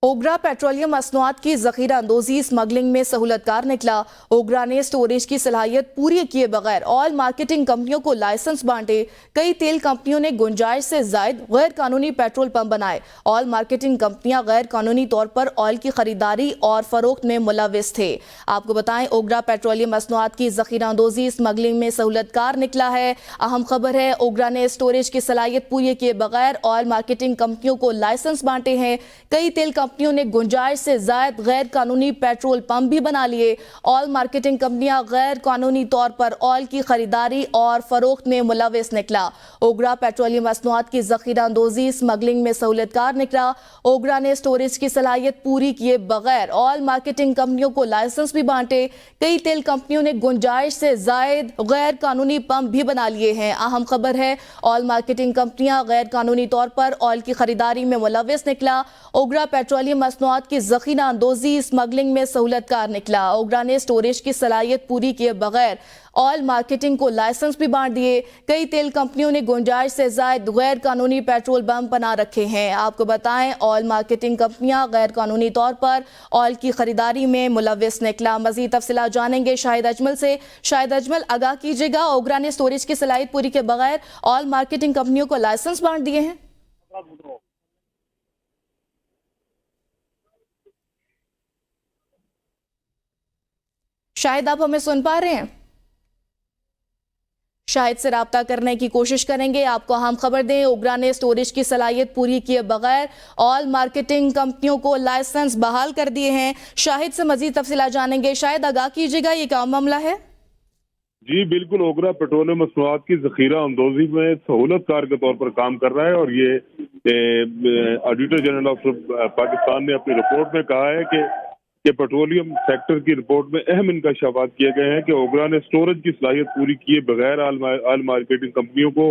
ओगरा petroleum मसनूआत की जखीरा अंदोजी smuggling में सहूलतकार निकला। ओगरा ने स्टोरेज की सलाहियत पूरी किए बगैर ऑयल मार्केटिंग कंपनियों को लाइसेंस बांटे। कई तेल कंपनियों ने गुंजाइश से जायद गैर कानूनी पेट्रोल पंप बनाए। ऑयल मार्केटिंग कंपनियां गैर कानूनी तौर पर ऑयल की खरीदारी और फरोख्त में मुलविस थे। आपको बताएं, ओगरा पेट्रोलियम मसनूआत की जखीरा अंदोजी स्मगलिंग में सहूलतकार निकला है। अहम खबर है, ओगरा ने स्टोरेज की सलाहियत पूरी किए बगैर ऑयल मार्केटिंग कंपनियों को लाइसेंस बांटे हैं। कई तेल कंपनियों ने गुंजाइश से जायद गैर कानूनी पेट्रोल पंप भी बना लिए। ऑयल मार्केटिंग कंपनियां गैर कानूनी तौर पर ऑयल की खरीदारी और फरोख्त में मुलविस निकला। ओगरा पेट्रोलियम मसनूआत की जखीरा अंदोजी स्मगलिंग में सहूलतकार निकला। ओगरा ने स्टोरेज की सलाहियत पूरी किए बगैर ऑयल मार्केटिंग कंपनियों को लाइसेंस भी बांटे। कई तेल कंपनियों ने गुंजाइश से जायद गैर कानूनी पंप भी बना लिए हैं। अहम खबर है, ऑयल मार्केटिंग कंपनियां गैर कानूनी तौर पर ऑयल की खरीदारी में मुलविस निकला। ओगरा पेट्रोलियम मसनूआत की जखीरा अंदोजी स्मगलिंग में सहूलतकार निकला। ओगरा ने स्टोरेज की सलाहियत पूरी किए बगैर ऑयल मार्केटिंग को लाइसेंस भी बांट दिए। कई तेल कंपनियों ने गुंजाइश से जायद गैर कानूनी पेट्रोल पंप बना रखे हैं। आपको बताएं, ऑयल मार्केटिंग कंपनियां गैर कानूनी तौर पर ऑयल की खरीदारी में मुलविस निकला। मजीद तफसीलात जानेंगे शाहिद अजमल से। शाहिद अजमल, आगाह कीजिएगा, ओगरा ने स्टोरेज की सलाहियत पूरी के बगैर ऑयल मार्केटिंग कंपनियों को लाइसेंस बांट दिए हैं। शायद आप हमें सुन पा रहे हैं? शायद से राब्ता करने की कोशिश करेंगे। आपको अहम खबर दें, ओगरा ने स्टोरेज की सलाहियत पूरी किए बगैर ऑयल मार्केटिंग कंपनियों को लाइसेंस बहाल कर दिए हैं। शाहिद से मजीद तफसीलात जानेंगे। शायद आगाह कीजिएगा, ये क्या मामला है? जी बिल्कुल, ओगरा पेट्रोलियम मसनूआत की जखीरा अंदोजी में सहूलतकार के तौर पर काम कर रहा है और ये ऑडिटर जनरल ऑफ पाकिस्तान ने अपनी रिपोर्ट में कहा है कि पेट्रोलियम सेक्टर की रिपोर्ट में अहम इंकशाफात किए गए हैं कि ओगरा ने स्टोरेज की सलाहियत पूरी किए बगैर ऑयल मार्केटिंग कंपनियों को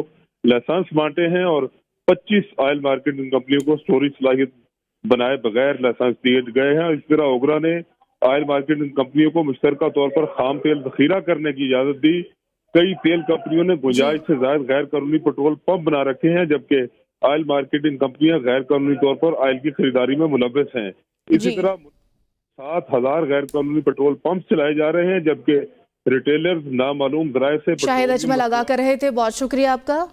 लाइसेंस बांटे हैं और 25 ऑयल मार्केटिंग कंपनियों को स्टोरेज सलाहियत बनाए बगैर लाइसेंस दिए गए हैं। इस तरह ओगरा ने ऑयल मार्केटिंग कंपनियों को मुश्तरका तौर पर खाम तेल जखीरा करने की इजाजत दी। कई तेल कंपनियों ने गुंजाइश से ज्यादा गैर कानूनी पेट्रोल पंप बना रखे हैं, जबकि ऑयल मार्केटिंग कंपनियां गैर कानूनी तौर पर ऑयल की खरीदारी में मुलविस हैं। इसी तरह 7,000 गैर कानूनी पेट्रोल पंप चलाए जा रहे हैं, जबकि रिटेलर्स नामालूम जराए से शाहिद अजमल आगाह कर रहे थे, बहुत शुक्रिया आपका।